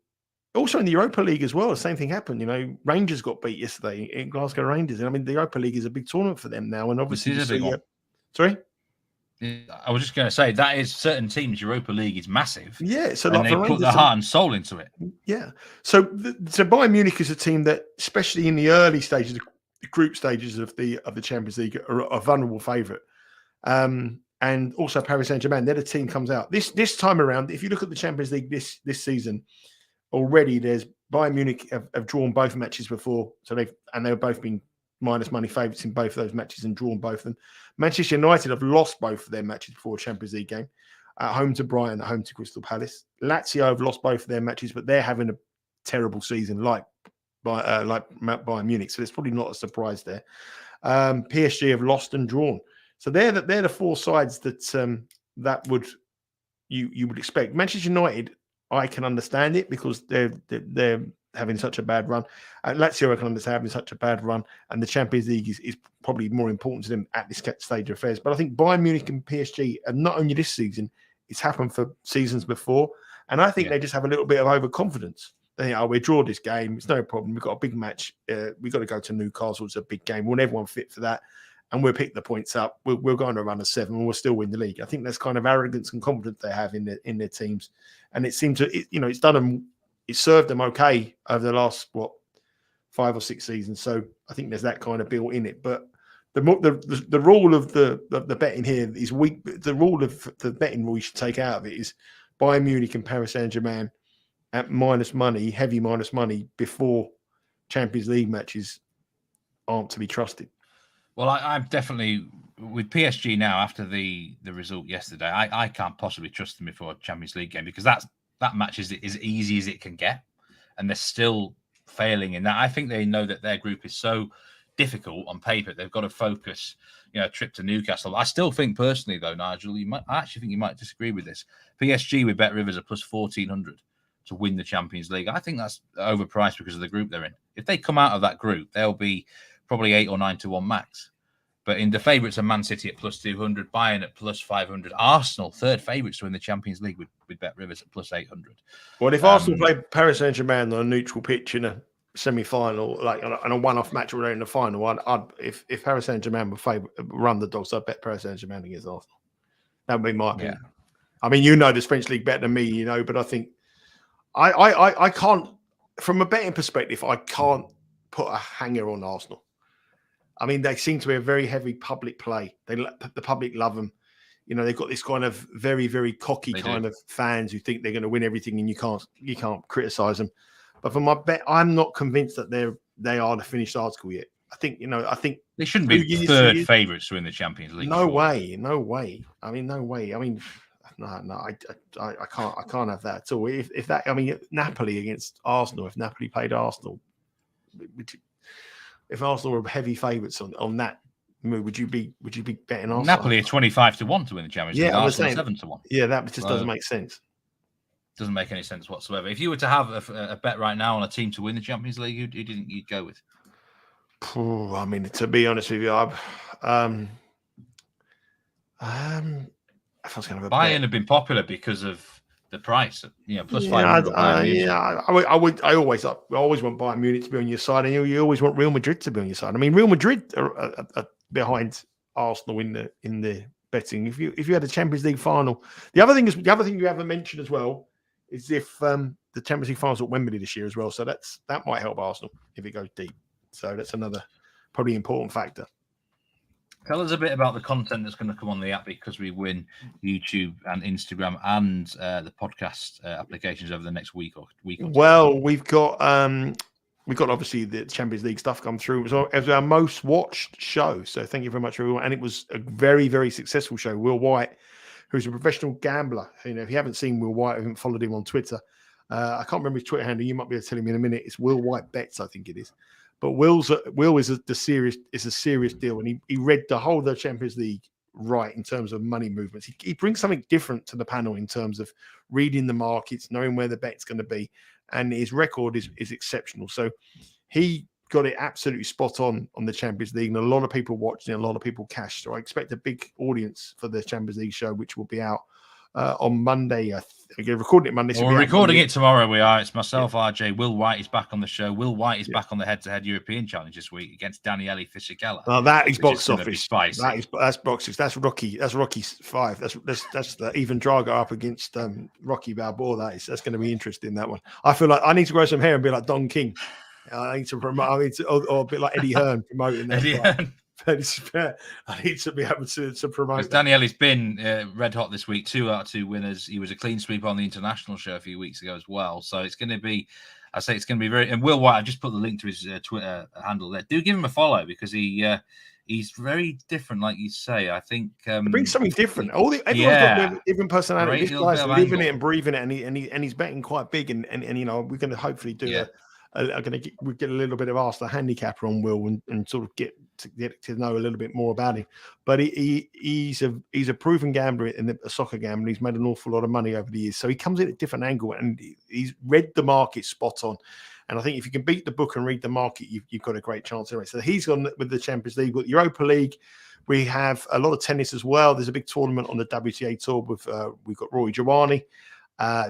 Speaker 2: Also in the Europa League as well, the same thing happened. You know, Rangers got beat yesterday in Glasgow Rangers. And I mean, the Europa League is a big tournament for them now. And obviously, sorry?
Speaker 1: I was just going to say, that is certain teams, Europa League is massive.
Speaker 2: Yeah. So
Speaker 1: and they put their heart and soul into it.
Speaker 2: Yeah. So Bayern Munich is a team that, especially in the early stages, the group stages of the Champions League, are a vulnerable favourite. And also Paris Saint-Germain, they're the team comes out. This time around, if you look at the Champions League this season, already there's Bayern Munich have drawn both matches before, so they've both been minus money favourites in both of those matches and drawn both of them. Manchester United have lost both of their matches before a Champions League game, at home to Brighton, at home to Crystal Palace. Lazio have lost both of their matches, but they're having a terrible season, like Bayern Munich. So there's probably not a surprise there. PSG have lost and drawn, so they're the 4 sides that that you would expect. Manchester United I can understand it because they're having such a bad run. And Lazio I can understand having such a bad run, and the Champions League is probably more important to them at this stage of affairs. But I think Bayern Munich and PSG, and not only this season, it's happened for seasons before, and I think they just have a little bit of overconfidence. They think, we draw this game, it's no problem. We've got a big match. We've got to go to Newcastle. It's a big game. We want everyone fit for that. And we'll pick the points up. We'll go on a run of 7 and we'll still win the league. I think that's kind of arrogance and confidence they have in their teams. And it seems it's done them, it served them okay over the last, 5 or 6 seasons. So I think there's that kind of built in it. But the rule of the betting here is weak. The rule of the betting we should take out of it is Bayern Munich and Paris Saint-Germain at minus money, heavy minus money before Champions League matches aren't to be trusted.
Speaker 1: Well, I'm definitely with PSG now after the result yesterday. I can't possibly trust them before a Champions League game because that match is as easy as it can get, and they're still failing in that. I think they know that their group is so difficult on paper. They've got to focus, a trip to Newcastle. I still think personally, though, Nigel, I actually think you might disagree with this. PSG with Bet Rivers are plus 1,400 to win the Champions League. I think that's overpriced because of the group they're in. If they come out of that group, they'll be probably 8 or 9 to 1 max. But in the favourites are Man City at plus 200, Bayern at plus 500, Arsenal third favourites to win the Champions League with Bet Rivers at plus 800.
Speaker 2: Well, if Arsenal play Paris Saint-Germain on a neutral pitch in a semi-final, like on a one-off match or in the final, if Paris Saint-Germain would run the dogs, I'd bet Paris Saint-Germain against Arsenal. That would be my opinion. Yeah. I mean, this French league better than me, but I think I can't, from a betting perspective, I can't put a hanger on Arsenal. I mean, they seem to be a very heavy public play. The public love them. They've got this kind of very, very cocky kind of fans who think they're going to win everything, and you can't criticize them. But for my bet, I'm not convinced that they are the finished article yet. I think
Speaker 1: they shouldn't be third favourites to win the Champions League.
Speaker 2: No way. I mean, no way. I mean, no, I can't have that at all. If that, I mean, Napoli against Arsenal. If Napoli played Arsenal, if Arsenal were heavy favourites on that move, would you be betting Arsenal?
Speaker 1: Napoli are 25 to 1 to win the Champions League. Arsenal 7 to 1.
Speaker 2: Yeah, that just doesn't make sense.
Speaker 1: Doesn't make any sense whatsoever. If you were to have a bet right now on a team to win the Champions League, who do you think you'd go with?
Speaker 2: I mean, to be honest with you, if I was going to have a
Speaker 1: Bayern
Speaker 2: bet,
Speaker 1: have been popular because of the price, plus 500.
Speaker 2: I always want Bayern Munich to be on your side, and you always want Real Madrid to be on your side. I mean, Real Madrid are behind Arsenal in the betting. If you had a Champions League final, the other thing you haven't mentioned as well is if the Champions League finals at Wembley this year as well. So that might help Arsenal if it goes deep. So that's another probably important factor.
Speaker 1: Tell us a bit about the content that's going to come on the app, because we win YouTube and Instagram and the podcast applications over the next week or two.
Speaker 2: Well, we've got obviously the Champions League stuff come through. It was our most watched show. So thank you very much, everyone. And it was a very, very successful show. Will White, who's a professional gambler. If you haven't seen Will White, haven't followed him on Twitter, I can't remember his Twitter handle. You might be able to tell me in a minute. It's Will White Bets, I think it is. But Will is a serious deal, and he read the whole of the Champions League right in terms of money movements. He brings something different to the panel in terms of reading the markets, knowing where the bet's going to be, and his record is exceptional. So he got it absolutely spot on the Champions League, and a lot of people watching, a lot of people cashed. So I expect a big audience for the Champions League show, which will be out on Monday. We're recording it Monday.
Speaker 1: So we're recording it tomorrow. We are. It's myself, RJ. Will White is back on the show. Will White is back on the head-to-head European Challenge this week against Daniele Fisichella.
Speaker 2: Oh, that is box office. That's box office. That's Rocky 5. That's the even Drago up against Rocky Balboa. That's going to be interesting. That one. I feel like I need to grow some hair and be like Don King. I need to promote. Or a bit like Eddie Hearn promoting that.
Speaker 1: Eddie Hearn.
Speaker 2: I need to be able to promote.
Speaker 1: Daniele's been red hot this week. 2 out of 2 winners. He was a clean sweep on the international show a few weeks ago as well. So it's going to be, it's going to be very. And Will White, I just put the link to his Twitter handle there. Do give him a follow, because he's very different, like you say. I think he brings something different. Everyone's got different personality. This guy's living it and breathing it, and he's betting quite big. And we're going to hopefully do we get a little bit of Ask the Handicapper on Will and sort of get
Speaker 2: to get to know a little bit more about him. But he's a proven gambler in a soccer gambler. He's made an awful lot of money over the years. So he comes in at a different angle, and he's read the market spot on. And I think if you can beat the book and read the market, you've got a great chance anyway. So he's gone with the Champions League. We've got the Europa League. We have a lot of tennis as well. There's a big tournament on the WTA tour with we've got Rory Giovanni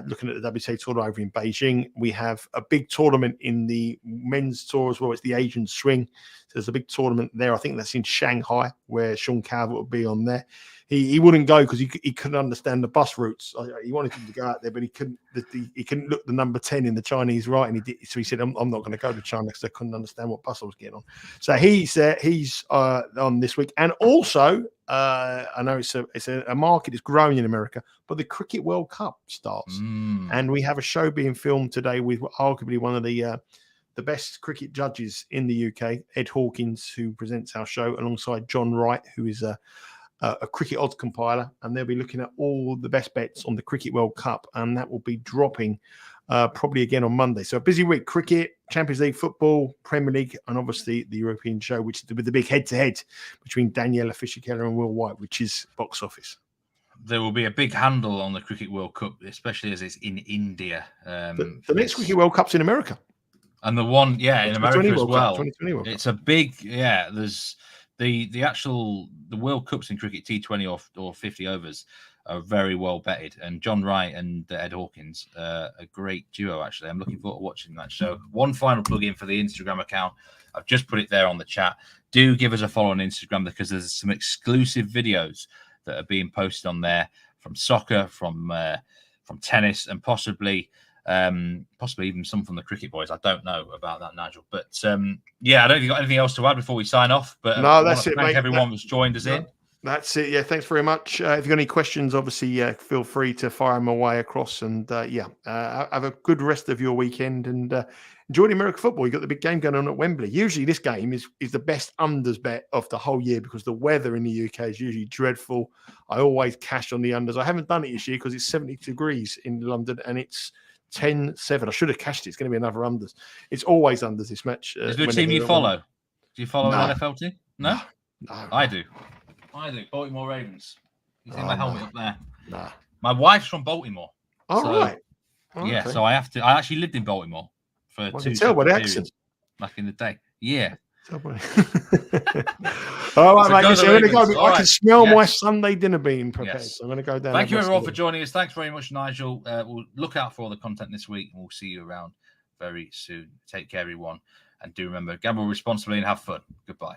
Speaker 2: looking at the WTA tour over in Beijing. We have a big tournament in the men's tour as well. It's the Asian Swing. So there's a big tournament there. I think that's in Shanghai, where Sean Calvert will be on there. He wouldn't go because he couldn't understand the bus routes. He wanted him to go out there, but he couldn't. He couldn't look the number 10 in the Chinese right, and so he said, "I'm not going to go to China because I couldn't understand what bus I was getting on." So he's on this week, and also I know it's a market that's growing in America, but the Cricket World Cup starts, and we have a show being filmed today with arguably one of the best cricket judges in the UK, Ed Hawkins, who presents our show alongside John Wright, who is a cricket odds compiler, and they'll be looking at all the best bets on the Cricket World Cup, and that will be dropping probably again on Monday. So a busy week: cricket, Champions League football, Premier League, and obviously the European show, which is with the big head-to-head between Daniela Fisher-Keller and Will White, which is box office.
Speaker 1: There will be a big handle on the Cricket World Cup, especially as it's in India.
Speaker 2: The next Cricket World Cup's in America.
Speaker 1: And the one, in America as well.
Speaker 2: 2020 World Cup.
Speaker 1: It's a big, there's the World Cups in cricket, T20 or 50 overs, are very well betted. And John Wright and Ed Hawkins, a great duo, actually. I'm looking forward to watching that show. One final plug-in for the Instagram account. I've just put it there on the chat. Do give us a follow on Instagram, because there's some exclusive videos that are being posted on there from soccer, from tennis, and possibly even some from the cricket boys. I don't know about that, Nigel. But I don't think you've got anything else to add before we sign off. But
Speaker 2: no, that's it,
Speaker 1: thank
Speaker 2: mate.
Speaker 1: Everyone who's joined us in.
Speaker 2: That's it. Yeah, thanks very much. If you've got any questions, obviously, feel free to fire them away across. And have a good rest of your weekend, and enjoy the American football. You've got the big game going on at Wembley. Usually this game is the best unders bet of the whole year, because the weather in the UK is usually dreadful. I always cash on the unders. I haven't done it this year because it's 70 degrees in London and it's 10-7. I should have cashed it. It's going to be another unders. It's always unders this match.
Speaker 1: Is there a team you follow? Do you follow an NFL team? No? No. I do. Baltimore Ravens. You see my helmet up there?
Speaker 2: Nah.
Speaker 1: My wife's from Baltimore.
Speaker 2: Right.
Speaker 1: Oh, yeah, okay. So I actually lived in Baltimore for 2 years back in the day. Yeah.
Speaker 2: All right, mate. I'm going to go. I can smell my Sunday dinner being prepared. Yes. So I'm going to go down.
Speaker 1: Thank you, everyone, for joining us. Thanks very much, Nigel. We'll look out for all the content this week, and we'll see you around very soon. Take care, everyone. And do remember, gamble responsibly and have fun. Goodbye.